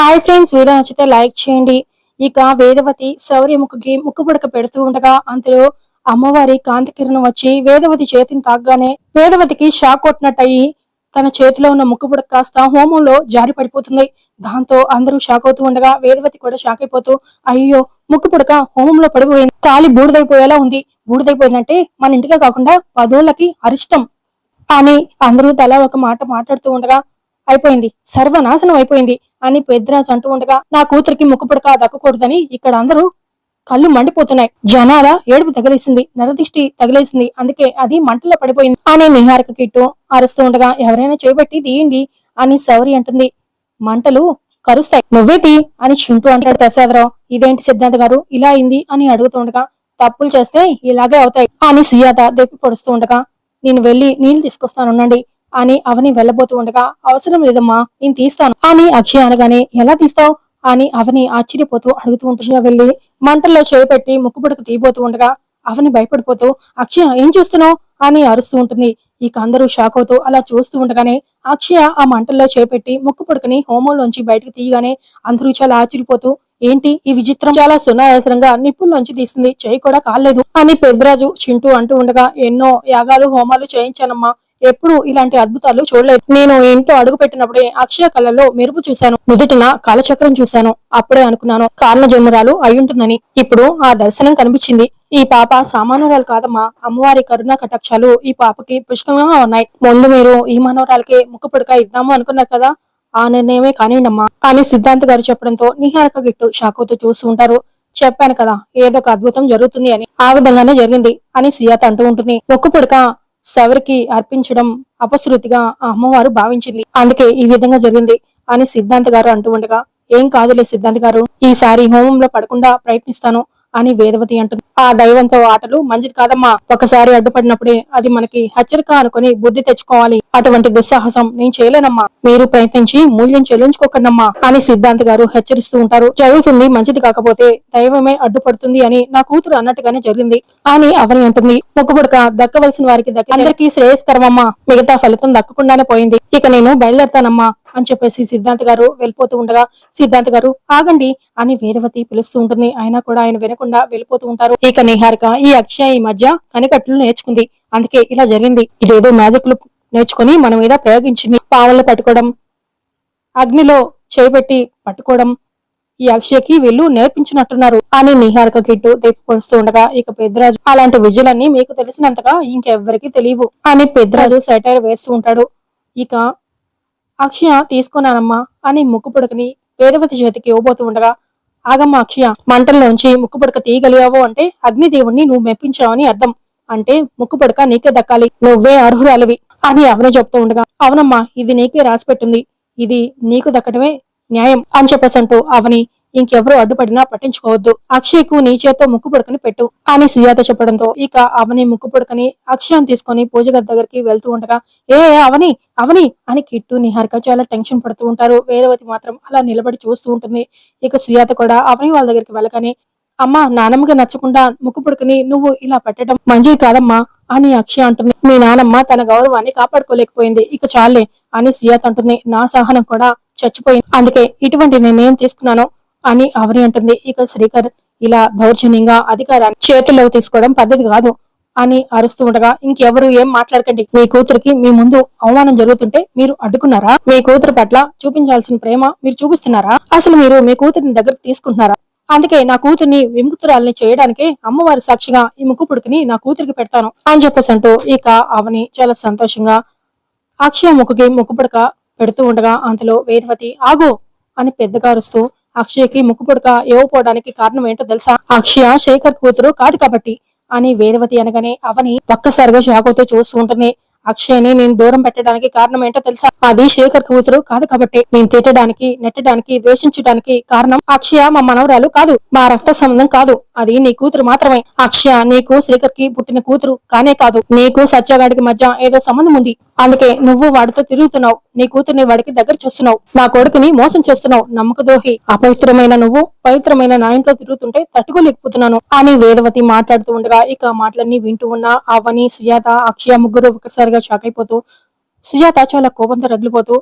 Hi friends, video నచ్చితే like చేయండి. ఇక వేదవతి శౌర్య ముక్కుకి ముక్కు పుడక పెడుతూ ఉండగా అంతలో అమ్మవారి కాంతి కిరణం వచ్చి వేదవతి చేతిని తాగ్గానే వేదవతికి షాక్ కొట్టినట్టయి తన చేతిలో ఉన్న ముక్కు పుడక కాస్త హోమంలో జారి పడిపోతుంది. దాంతో అందరూ షాక్ అవుతూ ఉండగా వేదవతి కూడా షాక్ అయిపోతూ, అయ్యో ముక్కు పుడక హోమంలో పడిపోయింది, కాలి బూడిదైపోయేలా ఉంది. బూడిదైపోయిందంటే మన ఇంటికే కాకుండా 10 అరిష్టం అని అందరూ తలా ఒక మాట మాట్లాడుతూ ఉండగా అయిపోయింది, సర్వనాశనం అయిపోయింది అని పెద్దరాజు అంటూ ఉండగా నా కూతురికి ముక్కు పుడక దక్కకూడదని ఇక్కడ అందరూ కళ్ళు మండిపోతున్నాయి. జనాల ఏడుపు తగిలేసింది, నరదిష్టి తగిలేసింది, అందుకే అది మంటల్లో పడిపోయింది అని నిహారిక కిట్టు అరుస్తూ ఉండగా ఎవరైనా చేపట్టి తీయండి అని శౌరి అంటుంది. మంటలు కరుస్తాయి, నువ్వే తీ అని చింటూ అంటాడు ప్రసాదరావు. ఇదేంటి సిద్ధాంత్ గారు ఇలా అయింది అని అడుగుతుండగా తప్పులు చేస్తే ఇలాగే అవుతాయి అని సుజాత దెప్పి పొడుస్తూ ఉండగా నేను వెళ్లి నీళ్లు తీసుకొస్తానుండండి అని అవని వెళ్ళబోతూ ఉండగా అవసరం లేదమ్మా నేను తీస్తాను అని అక్షయ్ అనగానే ఎలా తీస్తావు అని అవని ఆశ్చర్యపోతూ అడుగుతూ ఉంటుంది. వెళ్లి మంటల్లో చేపెట్టి ముక్కు పుడక తీయబోతూ ఉండగా అవని భయపడిపోతూ అక్షయ ఏం చూస్తున్నావు అని అరుస్తూ ఉంటుంది. ఇక అందరూ షాక్ అవుతూ అలా చూస్తూ ఉండగానే అక్షయ ఆ మంటల్లో చేపెట్టి ముక్కు పుడకని హోమంలోంచి బయటకు తీయగానే అందరూ చాలా ఆశ్చర్యపోతూ ఏంటి ఈ విచిత్రం, చాలా సునాయాసంగా నిప్పుల్లోంచి తీసింది, చేయి కూడా కాలేదు అని పెద్దరాజు చింటూ అంటూ ఉండగా ఎన్నో యాగాలు హోమాలు చేయించానమ్మా, ఎప్పుడు ఇలాంటి అద్భుతాలు చూడలేదు. నేను ఇంట్లో అడుగు పెట్టినప్పుడే అక్షయ కళలో మెరుపు చూశాను, నుదుటిన కాలచక్రం చూశాను, అప్పుడే అనుకున్నాను కారణ జన్మరాలు అయ్యుంటుందని. ఇప్పుడు ఆ దర్శనం కనిపించింది. ఈ పాప సామాన్యురాలు కాదమ్మా, అమ్మవారి కరుణా కటాక్షాలు ఈ పాపకి పుష్కలంగా ఉన్నాయి. ముందు మీరు ఈ మనవరాలకి ముక్కు పుడక ఇద్దాము అనుకున్నారు కదా, ఆ నిర్ణయమే కానివ్వండమ్మా అని సిద్ధాంత్ గారు చెప్పడంతో నిహారిక గిట్టు షాక్ అవుతూ చూస్తూ ఉంటారు. చెప్పాను కదా ఏదో ఒక అద్భుతం జరుగుతుంది అని, ఆ విధంగానే జరిగింది అని సుజాత అంటూ ఉంటుంది. ముక్కు పుడక శవరికి అర్పించడం అపశృతిగా ఆ అమ్మవారు భావించింది, అందుకే ఈ విధంగా జరిగింది అని సిద్ధాంత్ గారు అంటూ ఉండగా ఏం కాదులే సిద్ధాంత్ గారు, ఈసారి హోమంలో పడకుండా ప్రయత్నిస్తాను అని వేదవతి అంటుంది. ఆ దైవంతో ఆటలు మంచిది కాదమ్మా, ఒకసారి అడ్డుపడినప్పుడే అది మనకి హెచ్చరిక అనుకుని బుద్ధి తెచ్చుకోవాలి, అటువంటి దుస్సాహసం నేను చేయలేనమ్మా, మీరు ప్రయత్నించి మూల్యం చెల్లించుకోకండమ్మా అని సిద్ధాంత్ గారు హెచ్చరిస్తూ ఉంటారు. జరుగుతుంది మంచిది కాకపోతే దైవమే అడ్డుపడుతుంది అని నా కూతురు అన్నట్టుగానే జరిగింది అని అవని అంటుంది. మొక్కుబుడక దక్కవలసిన వారికి దక్కి అందరికీ శ్రేయస్కరమమ్మా, మిగతా ఫలితం దక్కకుండానే పోయింది, ఇక నేను బయలుదేరతానమ్మా అని చెప్పేసి సిద్ధాంత్ గారు వెళ్ళిపోతూ ఉండగా సిద్ధాంత్ గారు ఆగండి అని వేదవతి పిలుస్తూ ఉంటుంది. అయినా కూడా ఆయన వినకుండా వెళ్ళిపోతూ ఉంటారు. ఇక నిహారిక ఈ అక్షయ ఈ మధ్య కనికట్లు నేర్చుకుంది, అందుకే ఇలా జరిగింది, ఇదేదో మ్యాజిక్లు నేర్చుకుని మన మీద ప్రయోగించింది, పావులను పట్టుకోవడం, అగ్నిలో చేపెట్టి పట్టుకోవడం ఈ అక్షయకి వీళ్ళు నేర్పించినట్టున్నారు అని నిహారిక కిట్టు తెప్పి పొడుస్తూ ఉండగా ఇక పెద్దరాజు అలాంటి విజయాలన్నీ మీకు తెలిసినంతగా ఇంకెవ్వరికి తెలియవు అని పెద్దరాజు సెటైర్ వేస్తూ ఉంటాడు. ఇక అక్షయ తీసుకున్నానమ్మా అని ముక్కు పుడకని వేదవతి చేతికి ఇవ్వబోతూ ఉండగా ఆగమ్మ అక్షయ, మంటల్లోంచి ముక్కు పుడక తీయగలిగావు అంటే అగ్నిదేవుణ్ణి నువ్వు మెప్పించావని అర్థం, అంటే ముక్కు పుడక నీకే దక్కాలి, నువ్వే అర్హురాలివి అని అవని చెప్తూ ఉండగా అవునమ్మా ఇది నీకే రాసిపెట్టింది, ఇది నీకు దక్కడమే న్యాయం అని చెప్పేసి అంటూ అవని ఇంకెవరూ అడ్డుపడినా పట్టించుకోవద్దు, అక్షయ్కు నీ చేత్తో ముక్కు పుడకని పెట్టు అని సుజాత చెప్పడంతో ఇక అవని ముక్కు పుడకని అక్షయం తీసుకుని పూజ గది దగ్గరికి వెళ్తూ ఉండగా ఏ అవని అవని అని కిట్టు నిహారిక చాలా టెన్షన్ పడుతూ ఉంటారు. వేదవతి మాత్రం అలా నిలబడి చూస్తూ ఉంటుంది. ఇక సుజాత కూడా అవని వాళ్ళ దగ్గరికి వెళ్ళగానే అమ్మా నానమ్మగా నచ్చకుండా ముక్కు పుడకని నువ్వు ఇలా పెట్టడం మంచిది కాదమ్మా అని అక్షయ అంటుంది. మీ నానమ్మ తన గౌరవాన్ని కాపాడుకోలేకపోయింది, ఇక చాలే అని సుజాత అంటుంది. నా సహనం కూడా చచ్చిపోయింది, అందుకే ఇటువంటి నిర్ణయం తీసుకున్నాను అని అవని అంటుంది. ఇక శ్రీకర్ ఇలా దౌర్జన్యంగా అధికారాన్ని చేతుల్లోకి తీసుకోవడం పద్ధతి కాదు అని అరుస్తూ ఉండగా ఇంకెవరు ఏం మాట్లాడకండి, మీ కూతురికి మీ ముందు అవమానం జరుగుతుంటే మీరు అడ్డుకున్నారా, మీ కూతురు పట్ల చూపించాల్సిన ప్రేమ మీరు చూపిస్తున్నారా, అసలు మీరు మీ కూతురిని దగ్గరికి తీసుకుంటున్నారా, అందుకే నా కూతుర్ని విముక్తురాల్ని చేయడానికే అమ్మవారి సాక్షిగా ఈ ముక్కు పుడకని నా కూతురికి పెడతాను అని చెప్పేసి అంటూ ఇక అవని చాలా సంతోషంగా అక్షయ ముక్కుకి ముక్కు పుడక పెడుతూ ఉండగా అంతలో వేదవతి ఆగు అని పెద్దగా అరుస్తూ అక్షయ్కి ముక్కు పుడక ఇవ్వకపోవడానికి కారణం ఏంటో తెలుసా, అక్షయ శేఖర్ కూతురు కాదు కాబట్టి అని వేదవతి అనగానే అవని ఒక్కసారిగా షాక్ అవుతూ చూస్తూ ఉంటుంది. అక్షయ్ని నేను దూరం పెట్టడానికి కారణం ఏంటో తెలుసా, అది శేఖర్ కూతురు కాదు కాబట్టి, నేను తిట్టడానికి నెట్టడానికి ద్వేషించడానికి కారణం అక్షయ మా మనవరాలు కాదు, మా రక్త సంబంధం కాదు, అది నీ కూతురు మాత్రమే. అక్షయ నీకు శేఖర్ కి పుట్టిన కూతురు కానే కాదు, నీకు సత్యగాడికి మధ్య ఏదో సంబంధం ఉంది, అందుకే నువ్వు వాడితో తిరుగుతున్నావు, నీ కూతుర్ని వాడికి దగ్గర చేస్తున్నావు, నా కొడుకుని మోసం చేస్తున్నావు, నమ్మకద్రోహి, అపవిత్రమైన నువ్వు పవిత్రమైన నా ఇంట్లో తిరుగుతుంటే తట్టుకోలేకపోతున్నాను అని వేదవతి మాట్లాడుతూ ఉండగా ఇక మాటలన్నీ వింటూ ఉన్న అవని సుజాత అక్షయ ముగ్గురు ఒకసారిగా షాక్ అయిపోతూ సుజాత చాలా కోపంతో రగిలిపోతూ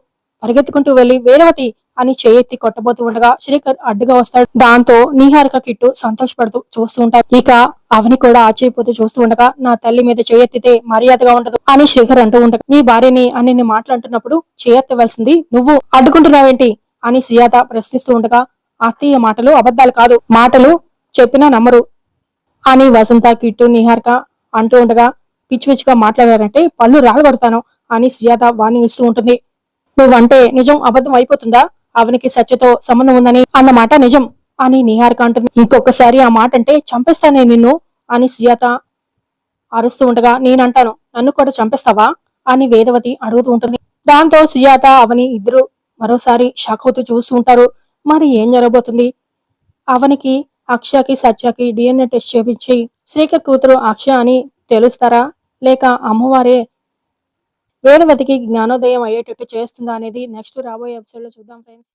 పరిగెత్తుకుంటూ వెళ్లి వేదవతి అని చేయెత్తి కొట్టబోతూ ఉండగా శ్రీకర్ అడ్డుగా వస్తాడు. దాంతో నిహారిక కిట్టు సంతోషపడుతూ చూస్తూ ఉంటారు. ఇక అవని కూడా ఆశ్చర్యపోతూ చూస్తూ ఉండగా నా తల్లి మీద చేయెత్తితే మర్యాదగా ఉండదు అని శ్రీకర్ అంటూ ఉండగా నీ భార్యని అని మాట్లాడుతున్నప్పుడు చేయెత్తవలసింది నువ్వు అడ్డుకుంటున్నావేంటి అని సుజాత ప్రశ్నిస్తూ ఉండగా అత్తయ్య మాటలు అబద్ధాలు కాదు, మాటలు చెప్పినా నమ్మరు అని వసంత కిట్టు నిహారిక అంటూ ఉండగా పిచ్చి పిచ్చిగా మాట్లాడారంటే పళ్ళు రాలగొడతాను అని సుజాత వార్నింగ్ ఇస్తూ ఉంటుంది. నువ్వంటే నిజం అబద్ధం అయిపోతుందా, అవనికి సత్యతో సంబంధం ఉందని అన్నమాట నిజం అని నిహారిక అంటుంది. ఇంకొకసారి ఆ మాట అంటే చంపేస్తానే నిన్ను అని సుజాత అరుస్తూ ఉండగా నేనంటాను నన్ను కూడా చంపేస్తావా అని వేదవతి అడుగుతూ ఉంటుంది. దాంతో సుజాత అవని ఇద్దరు మరోసారి షాక్ అవుతూ చూస్తూ ఉంటారు. మరి ఏం జరగబోతుంది? అవనికి అక్షయకి సత్యకి డిఎన్ఏ టెస్ట్ చేపించి శ్రీకర్ కూతురు అక్షయ అని తెలుస్తారా, లేక అమ్మవారే వేదవతికి జ్ఞానోదయం అయ్యేటట్టు చేస్తుందా అనేది నెక్స్ట్ రాబోయే ఎపిసోడ్ లో చూద్దాం ఫ్రెండ్స్.